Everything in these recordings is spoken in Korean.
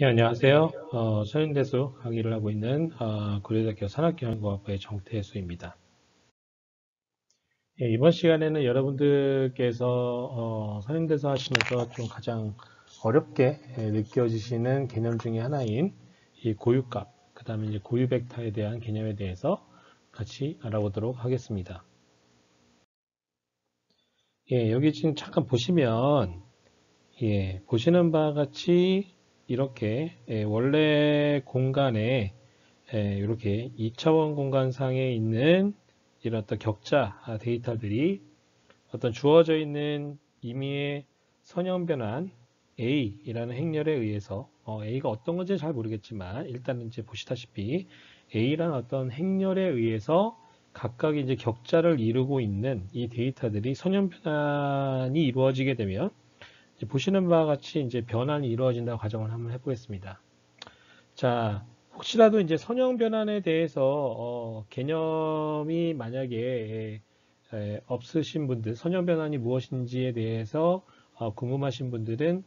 예, 안녕하세요. 서현대수 강의를 하고 있는 고려대학교 산학경영과학부의 정태수입니다. 예, 이번 시간에는 여러분들께서 서현대수 하시면서 좀 가장 어렵게 느껴지시는 개념 중에 하나인 이 고유값, 그 다음에 이제 고유벡터에 대한 개념에 대해서 같이 알아보도록 하겠습니다. 예, 여기 지금 잠깐 보시면 보시는 바와 같이 이렇게 원래 공간에 이렇게 2차원 공간상에 있는 이런 어떤 격자 데이터들이 어떤 주어져 있는 임의의 선형 변환 A이라는 행렬에 의해서 A가 어떤 건지 잘 모르겠지만 일단은 이제 보시다시피 A라는 어떤 행렬에 의해서 각각 이제 격자를 이루고 있는 이 데이터들이 선형 변환이 이루어지게 되면 보시는 바와 같이 이제 변환이 이루어진다고 가정을 한번 해보겠습니다. 자, 혹시라도 이제 선형 변환에 대해서 개념이 만약에 없으신 분들, 선형 변환이 무엇인지에 대해서 궁금하신 분들은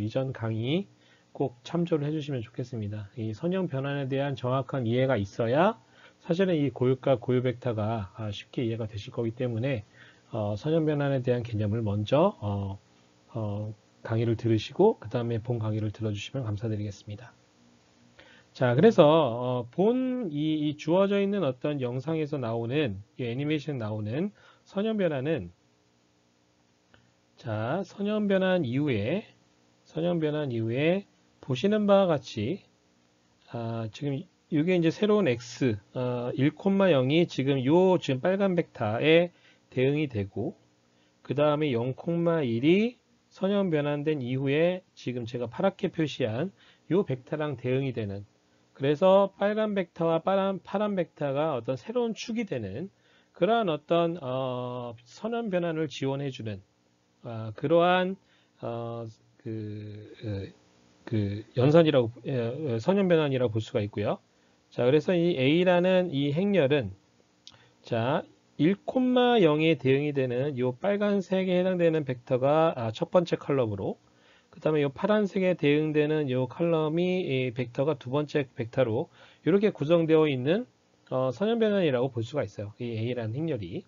이전 강의 꼭 참조를 해주시면 좋겠습니다. 이 선형 변환에 대한 정확한 이해가 있어야 사실은 이 고유값, 고유벡터가 쉽게 이해가 되실 거기 때문에 선형 변환에 대한 개념을 먼저 강의를 들으시고 그 다음에 본 강의를 들어주시면 감사드리겠습니다. 자, 그래서 이 주어져 있는 어떤 영상에서 나오는 이 애니메이션 나오는 선형 변화는 자, 선형 변환 이후에 보시는 바와 같이 지금 이게 이제 새로운 x 1,0이 지금 지금 빨간 벡터에 대응이 되고 그 다음에 0,1이 선형 변환된 이후에 지금 제가 파랗게 표시한 이 벡터랑 대응이 되는 그래서 빨간 벡터와 파란 벡터가 어떤 새로운 축이 되는 그러한 어떤 선형 변환을 지원해주는 그러한 어, 그, 연선이라고 선형 변환이라고 볼 수가 있고요. 자, 그래서 이 A라는 이 행렬은 자 1,0에 대응이 되는 이 빨간색에 해당되는 벡터가 첫 번째 컬럼으로 그 다음에 이 파란색에 대응되는 이 컬럼이 이 벡터가 두 번째 벡터로 이렇게 구성되어 있는 선형 변환이라고 볼 수가 있어요. 이 A라는 행렬이.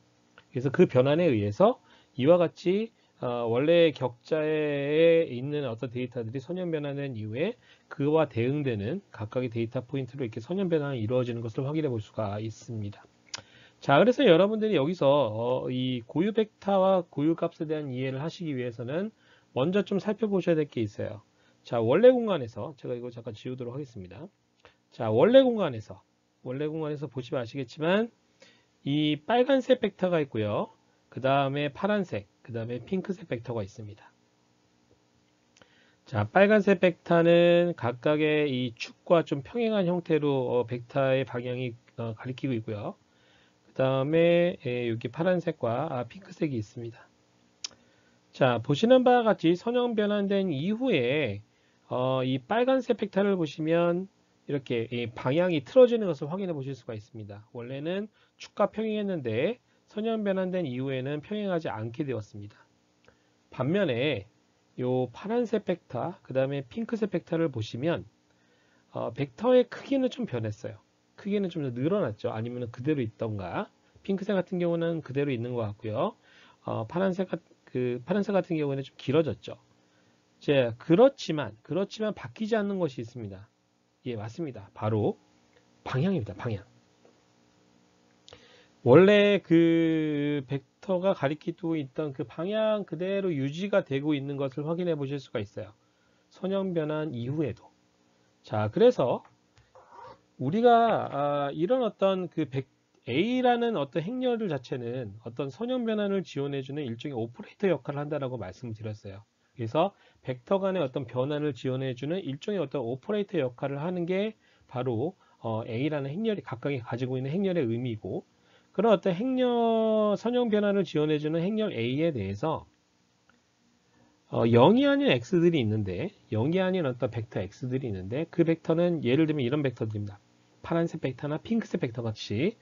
그래서 그 변환에 의해서 이와 같이 원래 격자에 있는 어떤 데이터들이 선형 변환된 이후에 그와 대응되는 각각의 데이터 포인트로 이렇게 선형 변환이 이루어지는 것을 확인해 볼 수가 있습니다. 자, 그래서 여러분들이 여기서 이 고유 벡터와 고유 값에 대한 이해를 하시기 위해서는 먼저 좀 살펴보셔야 될 게 있어요. 자, 원래 공간에서 제가 이거 잠깐 지우도록 하겠습니다. 자, 원래 공간에서 보시면 아시겠지만 이 빨간색 벡터가 있고요. 그 다음에 파란색, 그 다음에 핑크색 벡터가 있습니다. 자, 빨간색 벡터는 각각의 이 축과 좀 평행한 형태로 벡터의 방향이 가리키고 있고요. 그 다음에 여기 파란색과 핑크색이 있습니다. 자, 보시는 바와 같이 선형 변환된 이후에 이 빨간색 벡터를 보시면 이렇게 이 방향이 틀어지는 것을 확인해 보실 수가 있습니다. 원래는 축과 평행했는데 선형 변환된 이후에는 평행하지 않게 되었습니다. 반면에 이 파란색 벡터, 그 다음에 핑크색 벡터를 보시면 벡터의 크기는 좀 변했어요. 크기는 좀 더 늘어났죠. 아니면 그대로 있던가. 핑크색 같은 경우는 그대로 있는 것 같고요. 파란색 같은 경우는 좀 길어졌죠. 그렇지만 바뀌지 않는 것이 있습니다. 예, 맞습니다. 바로 방향입니다. 방향. 원래 그 벡터가 가리키고 있던 그 방향 그대로 유지가 되고 있는 것을 확인해 보실 수가 있어요. 선형 변환 이후에도. 자, 그래서 우리가 이런 어떤 A라는 어떤 행렬 자체는 어떤 선형 변환을 지원해주는 일종의 오퍼레이터 역할을 한다라고 말씀을 드렸어요. 그래서 벡터 간의 어떤 변환을 지원해주는 일종의 어떤 오퍼레이터 역할을 하는 게 바로 A라는 행렬이 각각이 가지고 있는 행렬의 의미이고 그런 어떤 선형 변환을 지원해주는 행렬 A에 대해서 0이 아닌 X들이 있는데 0이 아닌 어떤 벡터 X들이 있는데 그 벡터는 예를 들면 이런 벡터들입니다. 파란색 벡터나 핑크색 벡터 같이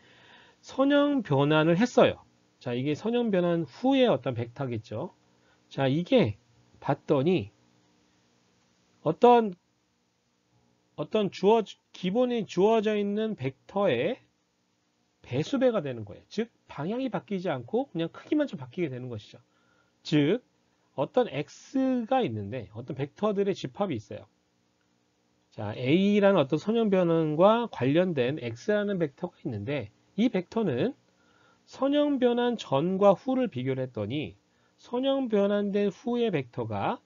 선형 변환을 했어요. 자, 이게 선형 변환 후의 어떤 벡터겠죠. 자, 이게 봤더니 어떤 어떤 기본이 주어져 있는 벡터의 배수배가 되는 거예요. 즉 방향이 바뀌지 않고 그냥 크기만 좀 바뀌게 되는 것이죠. 즉 어떤 x가 있는데 어떤 벡터들의 집합이 있어요. 자, a라는 어떤 선형 변환과 관련된 x라는 벡터가 있는데 이 벡터는 선형 변환 전과 후를 비교를 했더니 선형 변환된 후의 벡터가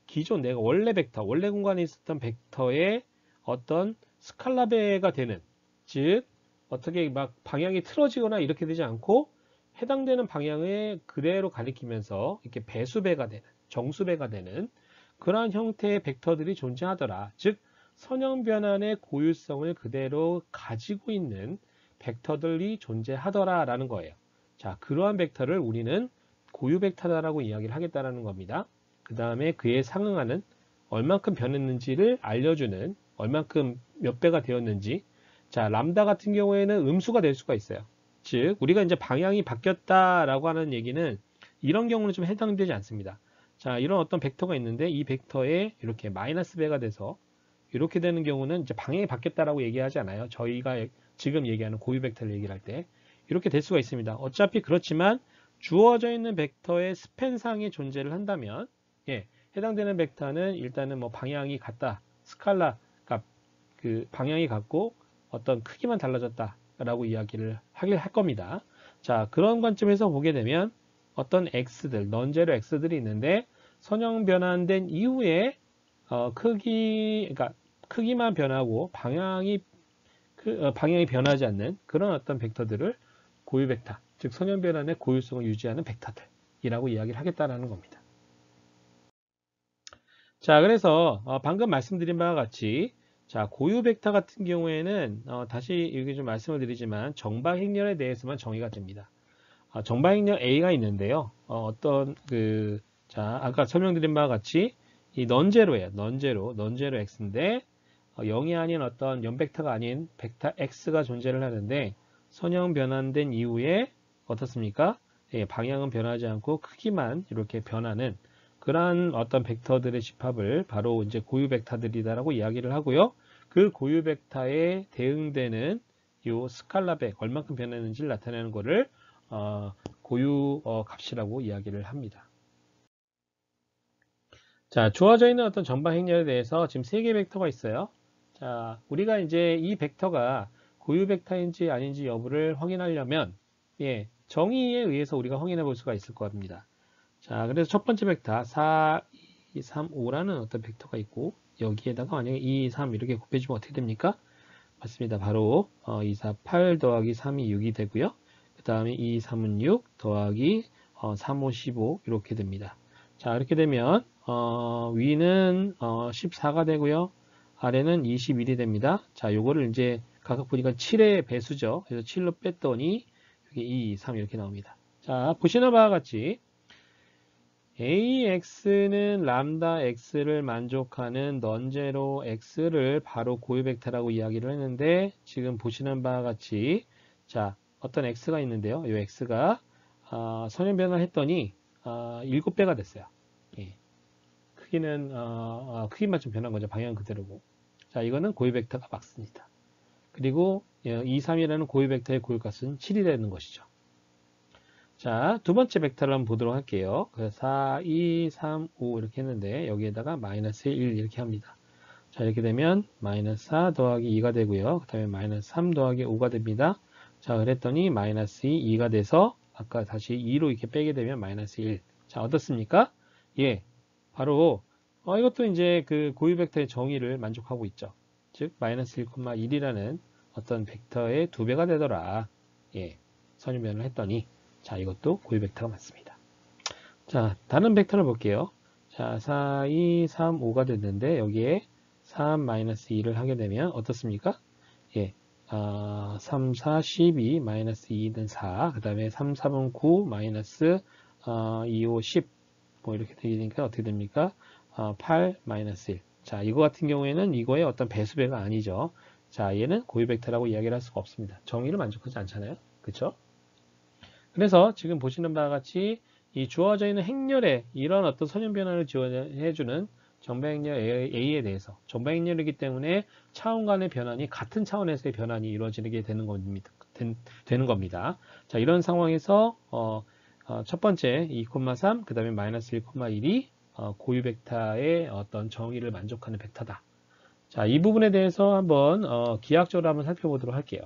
기존 내가 원래 벡터, 원래 공간에 있었던 벡터의 어떤 스칼라배가 되는, 즉 어떻게 막 방향이 틀어지거나 이렇게 되지 않고 해당되는 방향을 그대로 가리키면서 이렇게 배수배가 되는, 정수배가 되는 그러한 형태의 벡터들이 존재하더라. 즉 선형 변환의 고유성을 그대로 가지고 있는 벡터들이 존재하더라라는 거예요. 자, 그러한 벡터를 우리는 고유 벡터다라고 이야기를 하겠다라는 겁니다. 그 다음에 그에 상응하는 얼만큼 변했는지를 알려주는, 얼만큼 몇 배가 되었는지. 자, 람다 같은 경우에는 음수가 될 수가 있어요. 즉 우리가 이제 방향이 바뀌었다라고 하는 얘기는 이런 경우는 좀 해당되지 않습니다. 자, 이런 어떤 벡터가 있는데 이 벡터에 이렇게 마이너스 배가 돼서 이렇게 되는 경우는 이제 방향이 바뀌었다라고 얘기하지 않아요. 저희가 지금 얘기하는 고유 벡터를 얘기를 할 때 이렇게 될 수가 있습니다. 어차피 그렇지만 주어져 있는 벡터의 스팬상의 존재를 한다면 해당되는 벡터는 일단은 뭐 방향이 같다, 스칼라 값, 그 방향이 같고 어떤 크기만 달라졌다라고 이야기를 할 겁니다. 자, 그런 관점에서 보게 되면 어떤 x들, 넌제로 x들이 있는데 선형 변환된 이후에 그러니까 크기만 변하고 방향이 변하지 않는 그런 어떤 벡터들을 고유 벡터, 즉 선형 변환의 고유성을 유지하는 벡터들이라고 이야기를 하겠다라는 겁니다. 자, 그래서 방금 말씀드린 바와 같이 자, 고유 벡터 같은 경우에는 다시 여기 좀 말씀을 드리지만 정바 행렬에 대해서만 정의가 됩니다. 정바 행렬 A가 있는데요. 자, 아까 설명드린 바와 같이 이 넌제로예요. 넌제로 x인데 0이 아닌 어떤 연벡터가 아닌 벡터 x가 존재를 하는데 선형 변환된 이후에 어떻습니까? 방향은 변하지 않고 크기만 이렇게 변하는 그러한 어떤 벡터들의 집합을 바로 이제 고유 벡터들이다라고 이야기를 하고요. 그 고유 벡터에 대응되는 이 스칼라배 얼만큼 변했는지를 나타내는 것을 고유 값이라고 이야기를 합니다. 자, 주어져 있는 어떤 전방 행렬에 대해서 지금 3개의 벡터가 있어요. 자, 우리가 이제 이 벡터가 고유 벡터인지 아닌지 여부를 확인하려면 정의에 의해서 우리가 확인해 볼 수가 있을 겁니다. 자, 그래서 첫 번째 벡터 4, 2, 3, 5라는 어떤 벡터가 있고 여기에다가 만약에 2, 3 이렇게 곱해주면 어떻게 됩니까? 맞습니다. 바로 2, 4, 8 더하기 3이 6이 되고요. 그 다음에 2, 3은 6 더하기 3, 5, 15 이렇게 됩니다. 자, 이렇게 되면 위는 14가 되고요. 아래는 21이 됩니다. 자, 요거를 이제 각각 보니까 7의 배수죠. 그래서 7로 뺐더니 여기 2, 3 이렇게 나옵니다. 자, 보시는 바와 같이 AX는 람다 X를 만족하는 넌제로 X를 바로 고유 벡터라고 이야기를 했는데 지금 보시는 바와 같이 자, 어떤 X가 있는데요. 이 X가 선형 변화를 했더니 7배가 됐어요. 크기는 크기만 좀 변한 거죠. 방향은 그대로고. 자, 이거는 고유 벡터가 맞습니다. 그리고 2, 3이라는 고유 벡터의 고유값은 7이 되는 것이죠. 자, 두 번째 벡터를 한번 보도록 할게요. 그래서 4, 2, 3, 5 이렇게 했는데 여기에다가 마이너스 1 이렇게 합니다. 자, 이렇게 되면 마이너스 4 더하기 2가 되고요. 그 다음에 마이너스 3 더하기 5가 됩니다. 자, 그랬더니 마이너스 2가 돼서 아까 다시 2로 이렇게 빼게 되면 마이너스 1. 자, 어떻습니까? 바로 이것도 이제 그 고유 벡터의 정의를 만족하고 있죠. 즉 마이너스 1,1이라는 어떤 벡터의 2배가 되더라. 선유변을 했더니 자, 이것도 고유 벡터가 맞습니다. 자, 다른 벡터를 볼게요. 자, 4, 2, 3, 5가 됐는데 여기에 3, 마이너스 2를 하게 되면 어떻습니까? 3, 4, 12, 마이너스 2는 4, 그 다음에 3, 4은 9, 마이너스 2, 5, 10, 뭐 이렇게 되니까 어떻게 됩니까? 8, 마이너스 1. 자, 이거 같은 경우에는 이거의 어떤 배수배가 아니죠. 자, 얘는 고유 벡터라고 이야기를 할 수가 없습니다. 정의를 만족하지 않잖아요. 그쵸? 그래서 지금 보시는 바와 같이 이 주어져 있는 행렬에 이런 어떤 선형 변화를 지원해주는 정배행렬 A에 대해서. 정배행렬이기 때문에 차원 간의 변환이 같은 차원에서의 변환이 이루어지게 되는 겁니다. 자, 이런 상황에서 첫 번째 2,3, 그 다음에 마이너스 1,1이 고유 벡터의 어떤 정의를 만족하는 벡터다. 자, 이 부분에 대해서 한번 기하학적으로 한번 살펴보도록 할게요.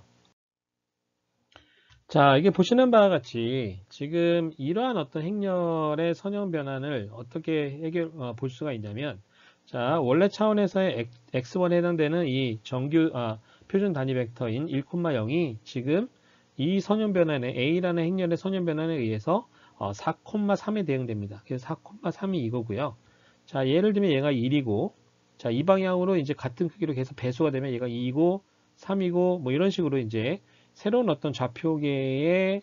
자, 이게 보시는 바와 같이 지금 이러한 어떤 행렬의 선형 변환을 어떻게 볼 수가 있냐면, 자, 원래 차원에서의 x1에 해당되는 이 표준 단위 벡터인 1,0이 지금 이 선형 변환에 a라는 행렬의 선형 변환에 의해서 4,3에 대응됩니다. 그래서 4,3이 이거고요. 자, 예를 들면 얘가 1이고, 자, 이 방향으로 이제 같은 크기로 계속 배수가 되면 얘가 2이고, 3이고, 뭐 이런 식으로 이제 새로운 어떤 좌표계의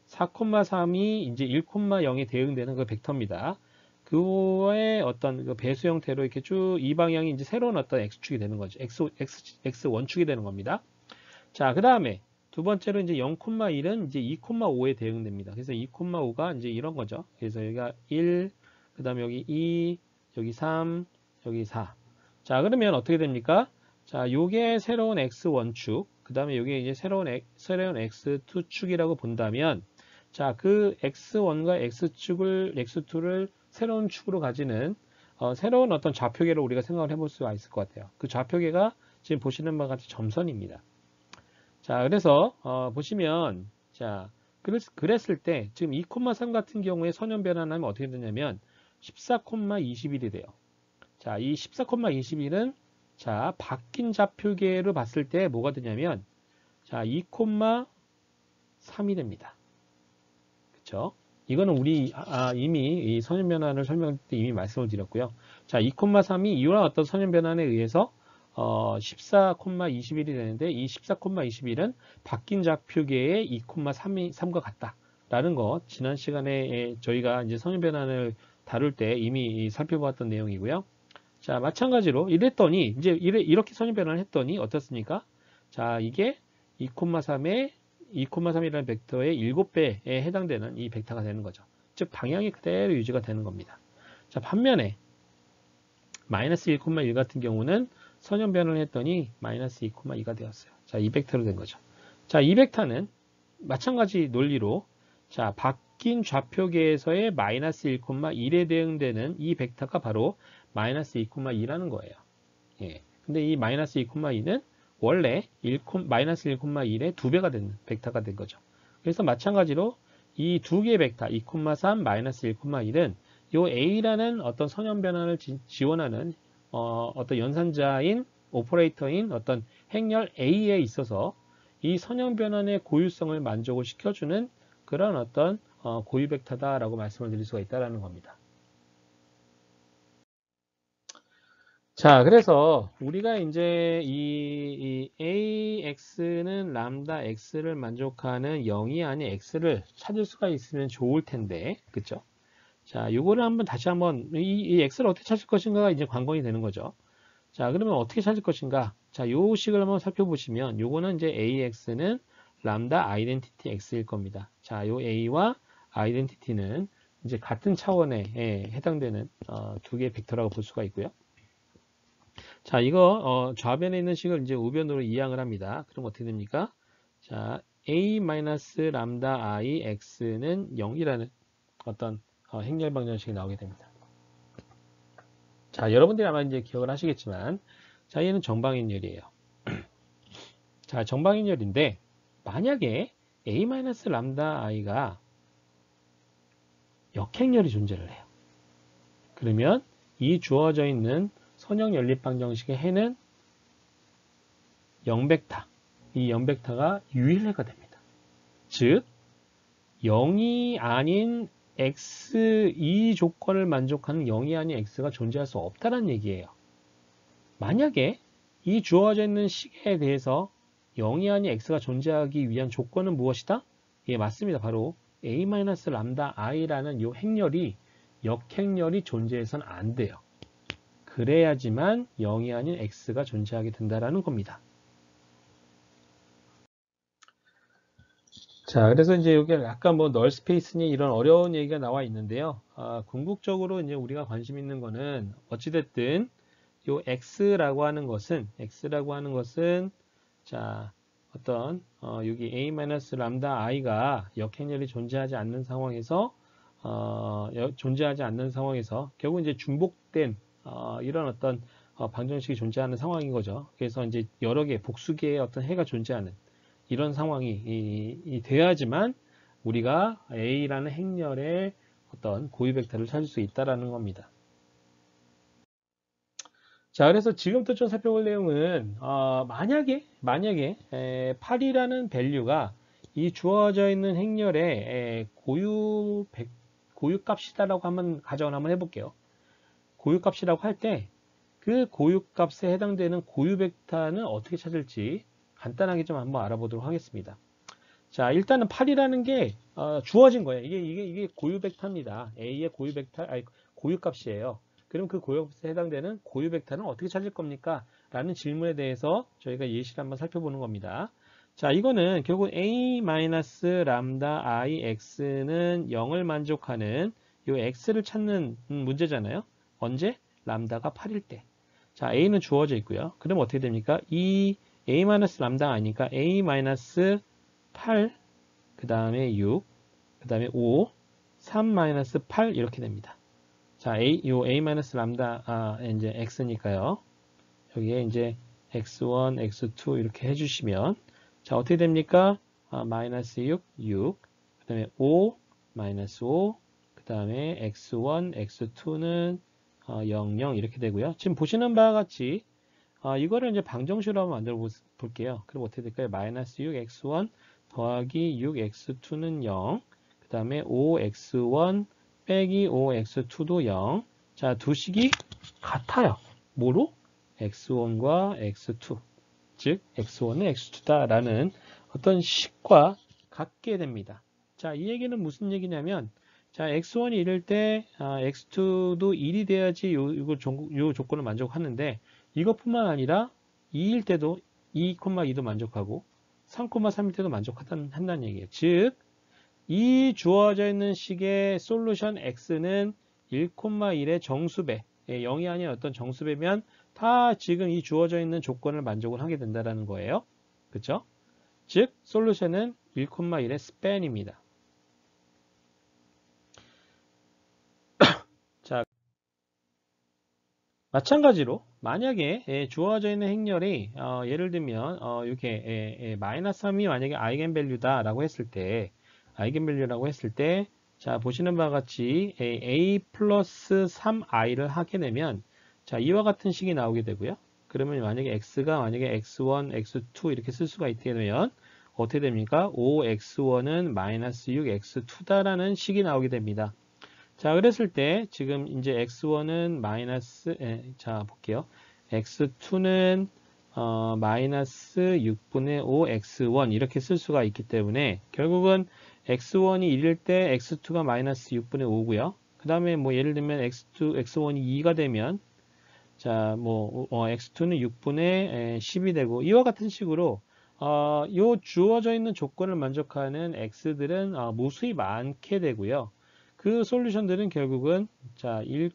4,3이 이제 1,0에 대응되는 그 벡터입니다. 그거의 어떤 그 배수 형태로 이렇게 쭉 이 방향이 이제 새로운 어떤 x축이 되는 거죠. x1축이 되는 겁니다. 자, 그 다음에 두 번째로 이제 0,1은 이제 2,5에 대응됩니다. 그래서 2,5가 이제 이런 거죠. 그래서 여기가 1, 그 다음에 여기 2, 여기 3, 여기 4. 자, 그러면 어떻게 됩니까? 자, 요게 새로운 x1축, 그 다음에 요게 이제 새로운 x2축이라고 본다면, 자, 그 x1과 x2를 새로운 축으로 가지는 새로운 어떤 좌표계를 우리가 생각을 해볼 수가 있을 것 같아요. 그 좌표계가 지금 보시는 바와 같이 점선입니다. 자, 그래서 보시면, 자, 그랬을 때 지금 2,3 같은 경우에 선형 변환하면 어떻게 되냐면 14,21이 돼요. 자, 이 14,21은 자, 바뀐 좌표계로 봤을 때 뭐가 되냐면 자, 2,3이 됩니다. 그쵸? 이거는 우리 이미 이 선형 변환을 설명할 때 이미 말씀을 드렸고요. 자, 2,3이 이러한 어떤 선형 변환에 의해서 14,21이 되는데 이 14,21은 바뀐 좌표계의 2,3과 같다라는 거 지난 시간에 저희가 이제 선형 변환을 다룰 때 이미 살펴보았던 내용이고요. 자, 마찬가지로 이랬더니 이제 이렇게 선형 변환을 했더니 어떻습니까? 자, 이게 2,3이라는 벡터의 7배에 해당되는 이 벡터가 되는 거죠. 즉 방향이 그대로 유지가 되는 겁니다. 자, 반면에 마이너스 1,1 같은 경우는 선형 변환을 했더니 마이너스 2,2가 되었어요. 자, 이 벡터로 된 거죠. 자, 이 벡터는 마찬가지 논리로 자, 바뀐 좌표계에서의 마이너스 1,1에 대응되는 이 벡터가 바로 마이너스 2,2라는 거예요. 예. 근데 이 마이너스 2,2는 원래 마이너스 1,1의 2배가 되는 벡터가 된 거죠. 그래서 마찬가지로 이 두 개의 벡터 2,3 마이너스 1,1은 요 A라는 어떤 선형 변환을 지원하는 어떤 연산자인 오퍼레이터인 어떤 행렬 A에 있어서 이 선형 변환의 고유성을 만족을 시켜주는 그런 어떤 고유 벡터다라고 말씀을 드릴 수가 있다는 겁니다. 자, 그래서 우리가 이제 이 AX는 람다 X를 만족하는 0이 아닌 X를 찾을 수가 있으면 좋을 텐데, 그쵸? 자, 요거를 다시 한번, 이 X를 어떻게 찾을 것인가가 이제 관건이 되는 거죠. 자, 그러면 어떻게 찾을 것인가? 자, 요 식을 한번 살펴보시면, 요거는 이제 AX는 람다 아이덴티티 X일 겁니다. 자, 요 A와 아이덴티티는 이제 같은 차원에 해당되는 두 개의 벡터라고 볼 수가 있고요. 자, 이거 좌변에 있는 식을 이제 우변으로 이항을 합니다. 그럼 어떻게 됩니까? 자, A-람다 I X는 0이라는 어떤 행렬 방정식이 나오게 됩니다. 자, 여러분들이 아마 이제 기억을 하시겠지만, 자, 얘는 정방행렬이에요. 자, 정방행렬인데, 만약에 A-람다 I가 역행렬이 존재를 해요. 그러면 이 주어져 있는 선형 연립 방정식의 해는 0벡터, 이 0벡터가 유일해가 됩니다. 즉 0이 아닌 x 이 조건을 만족하는 0이 아닌 x가 존재할 수 없다는 얘기예요. 만약에 이 주어져 있는 식에 대해서 0이 아닌 x가 존재하기 위한 조건은 무엇이다? 예, 맞습니다. 바로 a-람다 i라는 이 행렬이 역행렬이 존재해서는 안 돼요. 그래야지만 0이 아닌 x가 존재하게 된다는 겁니다. 자, 그래서 이제 여기 약간 뭐 널 스페이스니 이런 어려운 얘기가 나와 있는데요. 궁극적으로 이제 우리가 관심 있는 거는 어찌됐든 요 x라고 하는 것은 자, 어떤 여기 a-람다 i가 역행렬이 존재하지 않는 상황에서 존재하지 않는 상황에서 결국 이제 중복된 이런 어떤 방정식이 존재하는 상황인 거죠. 그래서 이제 여러 개 복수개의 어떤 해가 존재하는 이런 상황이 돼야지만 우리가 A라는 행렬의 어떤 고유 벡터를 찾을 수 있다라는 겁니다. 자, 그래서 지금부터 좀 살펴볼 내용은 만약에 8이라는 밸류가 이 주어져 있는 행렬의 고유 값이다라고 한번 가정을 한번 해볼게요. 고유 값이라고 할 때 그 고유 값에 해당되는 고유 벡터는 어떻게 찾을지 간단하게 좀 한번 알아보도록 하겠습니다. 자, 일단은 8이라는 게 주어진 거예요. 이게 고유 벡터입니다. A의 고유 벡터, 아니, 고유 값이에요. 그럼 그 고유 값에 해당되는 고유 벡터는 어떻게 찾을 겁니까? 라는 질문에 대해서 저희가 예시를 한번 살펴보는 겁니다. 자, 이거는 결국 A-람다 I X는 0을 만족하는 이 X를 찾는 문제잖아요. 언제? 람다가 8일 때. 자, A는 주어져 있고요. 그럼 어떻게 됩니까? 이 A-람다가 아니니까 A-8, 그 다음에 6, 그 다음에 5, 3-8 이렇게 됩니다. 자, 요 A-람다, 이제 X니까요. 여기에 이제 X1, X2 이렇게 해주시면, 자, 어떻게 됩니까? 마이너스 6, 6, 그 다음에 5, 마이너스 5, 그 다음에 X1, X2는 0, 0 이렇게 되고요. 지금 보시는 바와 같이, 이거를 이제 방정식으로 한번 만들어 볼게요. 그럼 어떻게 될까요? 마이너스 6x1 더하기 6x2는 0. 그 다음에 5x1 빼기 5x2도 0. 자, 두 식이 같아요. 뭐로? x1과 x2. 즉, x1은 x2다라는 어떤 식과 같게 됩니다. 자, 이 얘기는 무슨 얘기냐면, 자, x1이 1일 때, x2도 1이 돼야지 요 조건을 만족하는데, 이것뿐만 아니라 2일 때도 2,2도 만족하고 3,3일 때도 만족한다는 얘기예요. 즉, 이 주어져 있는 식의 솔루션 x는 1,1의 정수배, 0이 아닌 어떤 정수배면 다 지금 이 주어져 있는 조건을 만족을 하게 된다는 거예요. 그렇죠? 즉, 솔루션은 1,1의 스팬입니다. 자, 마찬가지로 만약에 주어져 있는 행렬이 예를 들면 이렇게 마이너스 3이 만약에 아이겐밸류다라고 했을 때 자, 보시는 바와 같이 a 플러스 3i를 하게 되면 자, 이와 같은 식이 나오게 되고요. 그러면 만약에 x가 만약에 x1, x2 이렇게 쓸 수가 있게 되면 어떻게 됩니까? 5x1은 마이너스 6x2다라는 식이 나오게 됩니다. 자, 그랬을 때 지금 이제 x1은 마이너스, 자, 볼게요. x2는 마이너스 6분의 5 x1 이렇게 쓸 수가 있기 때문에 결국은 x1이 1일 때 x2가 마이너스 6분의 5고요. 그 다음에 뭐 예를 들면 x1이 2가 되면 자, 뭐 x2는 6분의 10이 되고 이와 같은 식으로 요 주어져 있는 조건을 만족하는 x들은 무수히 많게 되고요. 그 솔루션들은 결국은 자, 1,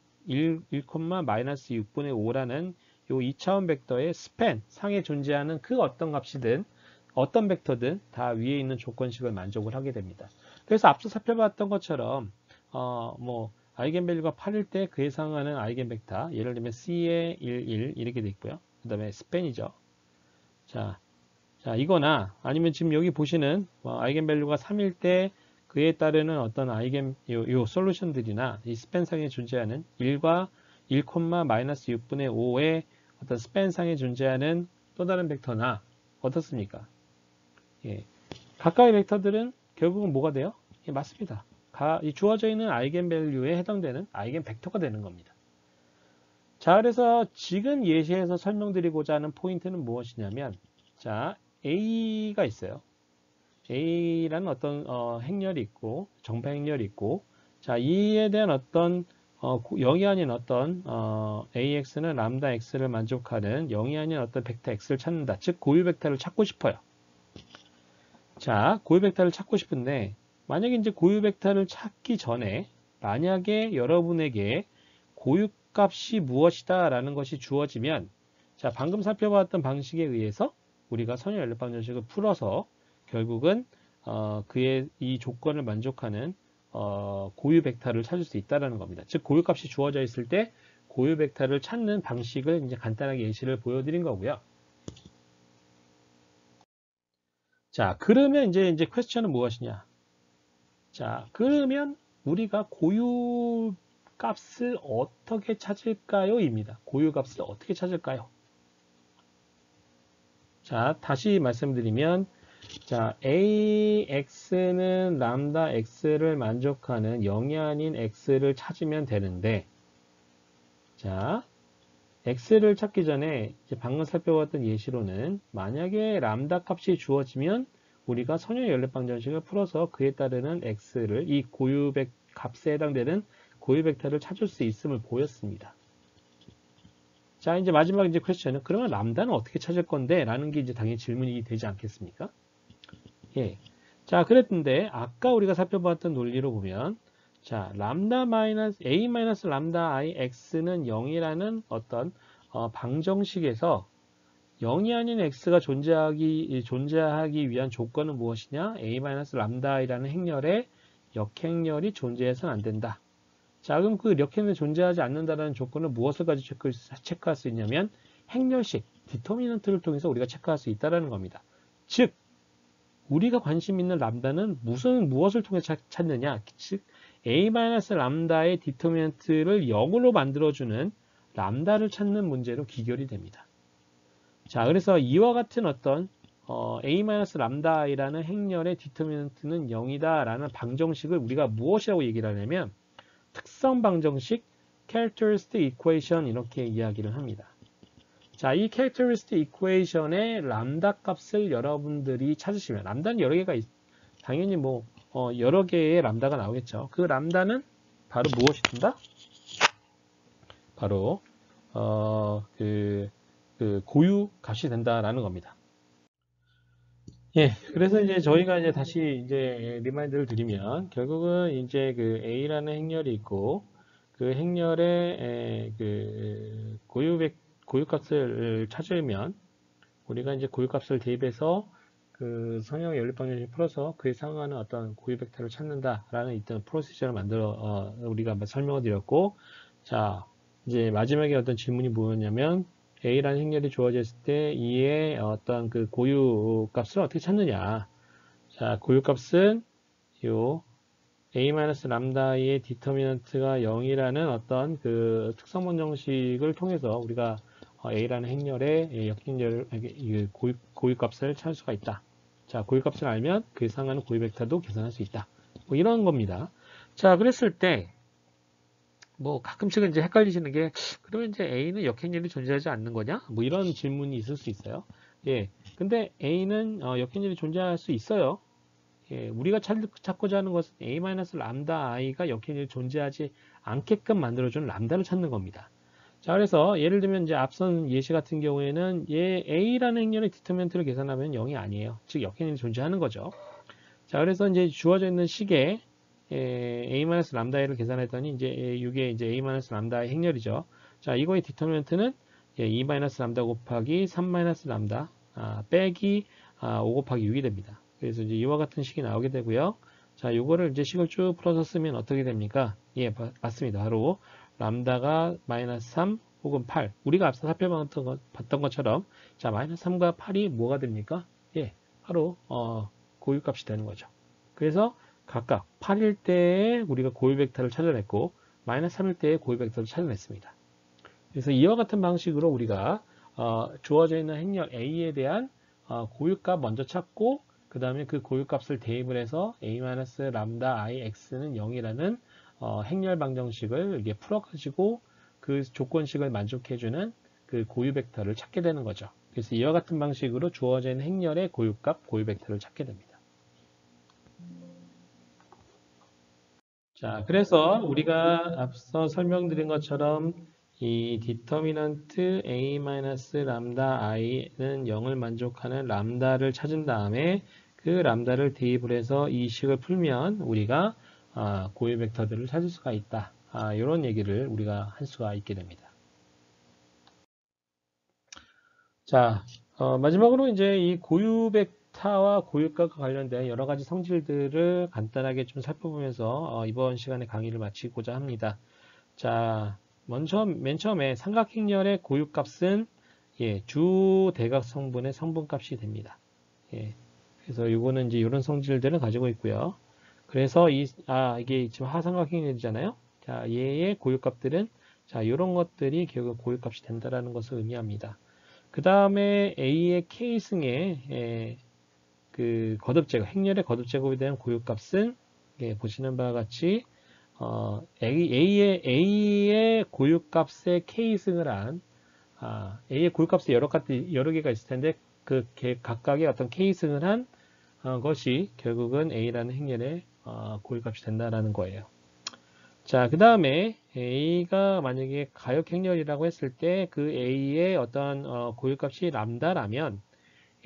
마이너스 6분의 5라는 요 2차원 벡터의 스팬 상에 존재하는 그 어떤 값이든 어떤 벡터든 다 위에 있는 조건식을 만족을 하게 됩니다. 그래서 앞서 살펴봤던 것처럼 뭐 아이겐밸류가 8일 때 그에 해당하는 아이겐 벡터 예를 들면 C의 1, 1 이렇게 돼 있고요. 그 다음에 스팬이죠. 자, 이거나 아니면 지금 여기 보시는 아이겐밸류가 3일 때 그에 따르는 어떤 요 솔루션들이나 이 스팬상에 존재하는 1과 1, 마이너스 6분의 5의 어떤 스팬상에 존재하는 또 다른 벡터나 어떻습니까? 예. 가까이 벡터들은 결국은 뭐가 돼요? 예, 맞습니다. 이 주어져 있는 아이겐밸류에 해당되는 아이겐 벡터가 되는 겁니다. 자, 그래서 지금 예시에서 설명드리고자 하는 포인트는 무엇이냐면, 자, A가 있어요. A라는 어떤 행렬이 있고, 정파 행렬이 있고, 자, 이에 대한 어떤 0이 아닌 어떤 AX는 람다 X를 만족하는 0이 아닌 어떤 벡터 X를 찾는다. 즉, 고유 벡터를 찾고 싶어요. 자, 고유 벡터를 찾고 싶은데 만약에 이제 고유 벡터를 찾기 전에 만약에 여러분에게 고유 값이 무엇이다 라는 것이 주어지면 자, 방금 살펴봤던 방식에 의해서 우리가 선형 연립방정식을 풀어서 결국은 그의 이 조건을 만족하는 고유 벡터를 찾을 수 있다는 겁니다. 즉 고유 값이 주어져 있을 때 고유 벡터를 찾는 방식을 이제 간단하게 예시를 보여드린 거고요. 자, 그러면 이제 퀘스천은 무엇이냐? 자, 그러면 우리가 고유 값을 어떻게 찾을까요? 입니다. 고유 값을 어떻게 찾을까요? 자, 다시 말씀드리면 자, AX는 람다 X를 만족하는 0이 아닌 X를 찾으면 되는데 자, X를 찾기 전에 이제 방금 살펴봤던 예시로는 만약에 람다 값이 주어지면 우리가 선형 연립방정식을 풀어서 그에 따르는 X를 이 고유 값에 해당되는 고유 벡터를 찾을 수 있음을 보였습니다. 자, 이제 마지막 이제 퀘스천은 그러면 람다는 어떻게 찾을 건데? 라는 게 이제 당연히 질문이 되지 않겠습니까? 예. 자, 그랬는데 아까 우리가 살펴봤던 논리로 보면 자, 람다 마이너스 a 마이너스 람다 I x는 0이라는 어떤 방정식에서 0이 아닌 x가 존재하기 위한 조건은 무엇이냐? a 마이너스 람다 i라는 행렬에 역행렬이 존재해서는 안 된다. 자, 그럼 그 역행렬이 존재하지 않는다는 조건은 무엇을 가지고 체크할 수 있냐면 행렬식, 디터미넌트를 통해서 우리가 체크할 수 있다는 겁니다. 즉, 우리가 관심 있는 람다는 무엇을 통해 찾느냐? 즉, a-람다의 디터미넌트를 0으로 만들어주는 람다를 찾는 문제로 기결이 됩니다. 자, 그래서 이와 같은 어떤 a-람다이라는 행렬의 디터미넌트는 0이다 라는 방정식을 우리가 무엇이라고 얘기를 하냐면 특성 방정식, characteristic equation 이렇게 이야기를 합니다. 자, 이 characteristic equation의 람다 값을 여러분들이 찾으시면 람다는 여러 개가 당연히 뭐 여러 개의 람다가 나오겠죠. 그 람다는 바로 무엇이 된다? 바로 그 고유 값이 된다라는 겁니다. 예, 그래서 이제 저희가 이제 다시 이제 리마인드를 드리면 결국은 이제 그 A라는 행렬이 있고 그 행렬의 그 고유값을 찾으면 우리가 이제 고유값을 대입해서 그 성형 연립방정식 풀어서 그에 상응하는 어떤 고유 벡터를 찾는다라는 일단 프로시저를 만들어 우리가 한번 설명을 드렸고 자 이제 마지막에 어떤 질문이 뭐였냐면 A라는 행렬이 주어졌을 때 이의 어떤 그 고유 값을 어떻게 찾느냐. 자, 고유 값은 요 A-람다의 디터미넌트가 0이라는 어떤 그 특성 방정식을 통해서 우리가 A라는 행렬의 역행렬 고유 값을 찾을 수가 있다. 자, 고유 값을 알면 그에 상하는 고유 벡터도 계산할 수 있다. 뭐 이런 겁니다. 자, 그랬을 때 뭐 가끔씩은 이제 헷갈리시는 게 그러면 이제 A는 역행렬이 존재하지 않는 거냐? 뭐 이런 질문이 있을 수 있어요. 예. 근데 A는 역행렬이 존재할 수 있어요. 예, 우리가 찾고자 하는 것은 A-람다 i가 역행렬이 존재하지 않게끔 만들어주는 람다를 찾는 겁니다. 자, 그래서 예를 들면 이제 앞선 예시 같은 경우에는 A라는 행렬의 디터미넌트를 계산하면 0이 아니에요. 즉 역행렬이 존재하는 거죠. 자, 그래서 이제 주어져 있는 식에 A-람다 i를 계산했더니 이제 이게 이제 A-람다 i 행렬이죠. 자, 이거의 디터미넌트는 2-람다 곱하기 3-람다 빼기 5 곱하기 6이 됩니다. 그래서 이제 이와 같은 식이 나오게 되고요. 자, 요거를 이제 식을 쭉 풀어서 쓰면 어떻게 됩니까? 예, 맞습니다. 바로 람다가 마이너스 3 혹은 8. 우리가 앞서 살펴봤던 것처럼 자, 마이너스 3과 8이 뭐가 됩니까? 예, 바로 고유값이 되는 거죠. 그래서 각각 8일 때에 우리가 고유 벡터를 찾아냈고 마이너스 3일 때에 고유 벡터를 찾아냈습니다. 그래서 이와 같은 방식으로 우리가 주어져 있는 행렬 A에 대한 고유값 먼저 찾고 그 다음에 그 고유값을 대입을 해서 A-람다 I x는 0이라는 행렬 방정식을 이렇게 풀어가지고 그 조건식을 만족해주는 그 고유 벡터를 찾게 되는 거죠. 그래서 이와 같은 방식으로 주어져 있는 행렬의 고유값, 고유 벡터를 찾게 됩니다. 자, 그래서 우리가 앞서 설명드린 것처럼 이 디터미넌트 A-람다 i는 0을 만족하는 람다를 찾은 다음에 그 람다를 대입을 해서 이 식을 풀면 우리가 고유 벡터들을 찾을 수가 있다. 이런 얘기를 우리가 할 수가 있게 됩니다. 자, 마지막으로 이제 이 고유 벡터와 고유값과 관련된 여러 가지 성질들을 간단하게 좀 살펴보면서 이번 시간에 강의를 마치고자 합니다. 자, 먼저 맨 처음에 삼각행렬의 고유값은 주 대각 성분의 성분값이 됩니다. 그래서 이거는 이제 이런 성질들을 가지고 있고요. 그래서 이게 지금 하삼각행렬이잖아요. 자, 얘의 고유값들은 자, 이런 것들이 결국 고유값이 된다라는 것을 의미합니다. 그 다음에 A의 K승의 그 거듭제곱, 행렬의 거듭제곱에 대한 고유값은 보시는 바와 같이 A의 고유값에 K승을 한 A의 고유값이 여러 개가 있을 텐데 그 각각의 어떤 K승을 한 것이 결국은 A라는 행렬의 고유값이 된다라는 거예요. 자, 그 다음에 A가 만약에 가역행렬이라고 했을 때 그 A의 어떤 고유값이 람다라면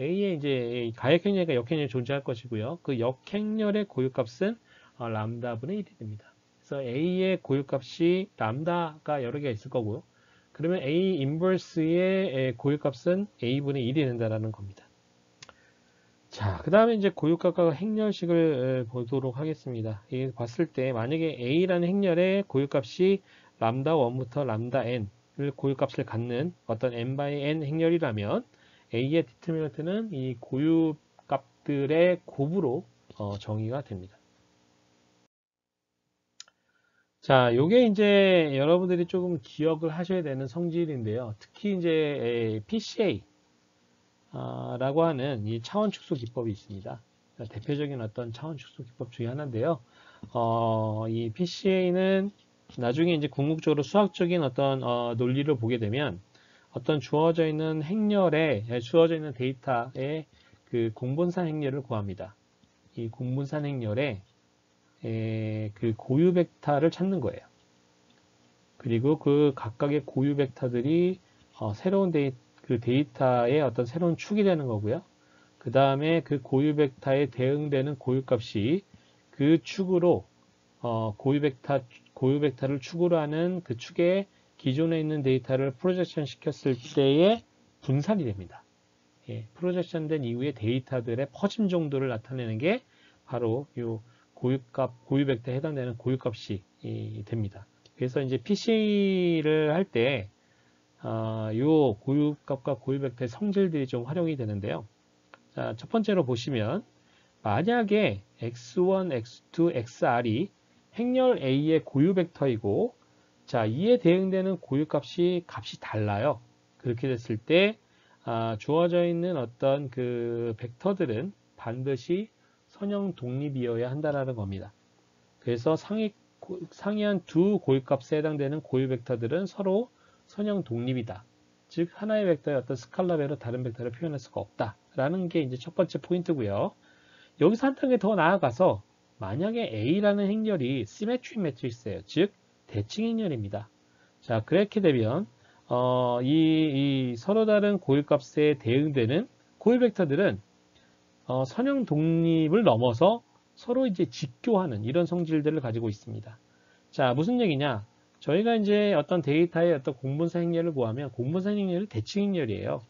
A의 이제 가역행렬과 역행렬이 존재할 것이고요. 그 역행렬의 고유값은 람다분의 1이 됩니다. 그래서 A의 고유값이 람다가 여러 개가 있을 거고요. 그러면 A 인버스의 고유값은 A분의 1이 된다라는 겁니다. 자, 그 다음에 이제 고유값과 행렬식을 보도록 하겠습니다. 봤을 때 만약에 A라는 행렬의 고유값이 람다 1부터 람다 n을 고유값을 갖는 어떤 n by n 행렬이라면 A의 디터미넌트는 이 고유값들의 곱으로 정의가 됩니다. 자, 요게 이제 여러분들이 조금 기억을 하셔야 되는 성질인데요. 특히 이제 PCA 라고 하는 이 차원 축소 기법이 있습니다. 대표적인 어떤 차원 축소 기법 중에 하나인데요. 이 PCA는 나중에 이제 궁극적으로 수학적인 어떤 논리를 보게 되면 어떤 주어져 있는 행렬에 주어져 있는 데이터의 그 공분산 행렬을 구합니다. 이 공분산 행렬에 그 고유 벡터를 찾는 거예요. 그리고 그 각각의 고유 벡터들이 새로운 그 데이터의 어떤 새로운 축이 되는 거고요. 그 다음에 그 고유 벡터에 대응되는 고유값이 그 축으로 고유 벡터를 축으로 하는 그 축에 기존에 있는 데이터를 프로젝션 시켰을 때의 분산이 됩니다. 프로젝션 된 이후에 데이터들의 퍼짐 정도를 나타내는 게 바로 이 고유 벡터에 해당되는 고유값이 됩니다. 그래서 이제 PC를 할 때 요 고유값과 고유 벡터의 성질들이 좀 활용이 되는데요. 자, 첫 번째로 보시면 만약에 x1, x2, xr이 행렬 A의 고유 벡터이고 자, 이에 대응되는 고유값이 달라요. 그렇게 됐을 때 주어져 있는 어떤 그 벡터들은 반드시 선형 독립이어야 한다라는 겁니다. 그래서 상이한 두 고유값에 해당되는 고유 벡터들은 서로 선형 독립이다. 즉 하나의 벡터의 어떤 스칼라 배로 다른 벡터를 표현할 수가 없다라는 게 이제 첫 번째 포인트고요. 여기서 한 단계 더 나아가서 만약에 A라는 행렬이 시메트리 매트리스예요. 즉 대칭 행렬입니다. 자, 그렇게 되면 이 서로 다른 고유값에 대응되는 고유 벡터들은 선형 독립을 넘어서 서로 이제 직교하는 이런 성질들을 가지고 있습니다. 자, 무슨 얘기냐? 저희가 이제 어떤 데이터의 어떤 공분산 행렬을 구하면 공분산 행렬이 대칭 행렬이에요.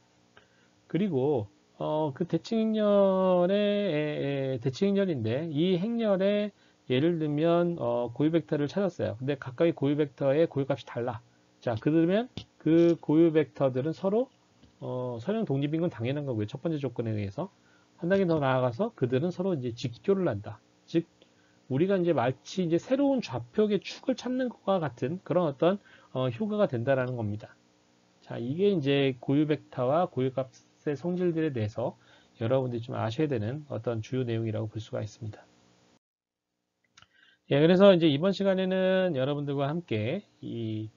그리고 그 대칭 행렬인데 이 행렬에 예를 들면 고유 벡터를 찾았어요. 근데 각각의 고유 벡터의 고유값이 달라. 자, 그러면 그 고유 벡터들은 서로 선형 독립인 건 당연한 거고요. 첫 번째 조건에 의해서 한 단계 더 나아가서 그들은 서로 이제 직교를 한다. 즉 우리가 이제 마치 이제 새로운 좌표의 축을 찾는 것과 같은 그런 어떤 효과가 된다라는 겁니다. 자, 이게 이제 고유 벡터와 고유값의 성질들에 대해서 여러분들이 좀 아셔야 되는 어떤 주요 내용이라고 볼 수가 있습니다. 예, 그래서 이제 이번 시간에는 여러분들과 함께 이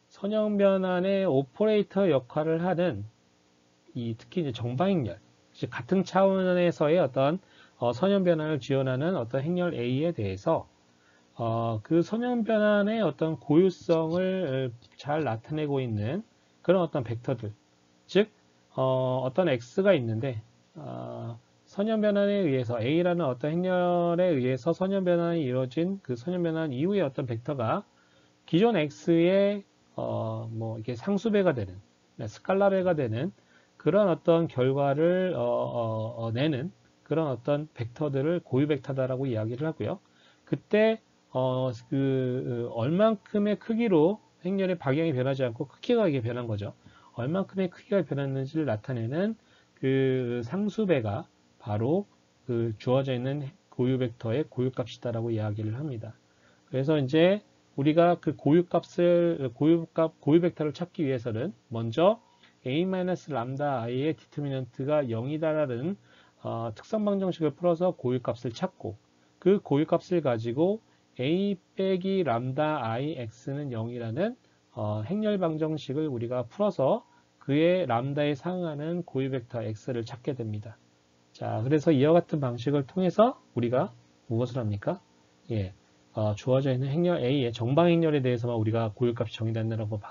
선형 변환의 오퍼레이터 역할을 하는 특히 이제 정방행렬, 같은 차원에서의 어떤 선형 변환을 지원하는 어떤 행렬 A에 대해서 그 선형 변환의 어떤 고유성을 잘 나타내고 있는 그런 어떤 벡터들, 즉 어떤 x가 있는데 선형 변환에 의해서 A라는 어떤 행렬에 의해서 선형 변환이 이루어진 그 선형 변환 이후에 어떤 벡터가 기존 X의 뭐 이렇게 상수배가 되는 스칼라배가 되는 그런 어떤 결과를 내는 그런 어떤 벡터들을 고유 벡터다라고 이야기를 하고요. 그때 얼만큼의 크기로 행렬의 방향이 변하지 않고 크기가 이게 변한 거죠. 얼만큼의 크기가 변했는지를 나타내는 그 상수배가 바로 그 주어져 있는 고유 벡터의 고유값이다라고 이야기를 합니다. 그래서 이제 우리가 그 고유 벡터를 찾기 위해서는 먼저 a-람다 i의 디터미넌트가 0이다라는 특성 방정식을 풀어서 고유값을 찾고 그 고유값을 가지고 a 빼기 람다 i x는 0이라는 행렬 방정식을 우리가 풀어서 그의 람다에 상응하는 고유 벡터 x를 찾게 됩니다. 자, 그래서 이와 같은 방식을 통해서 우리가 무엇을 합니까? 예, 주어져 있는 행렬 A의 정방행렬에 대해서만 우리가 고유값이 정의된다고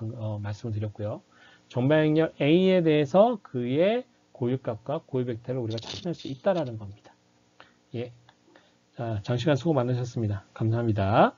말씀을 드렸고요. 정방행렬 A에 대해서 그의 고유값과 고유 벡터를 우리가 찾아낼 수 있다라는 겁니다. 예, 자, 장시간 수고 많으셨습니다. 감사합니다.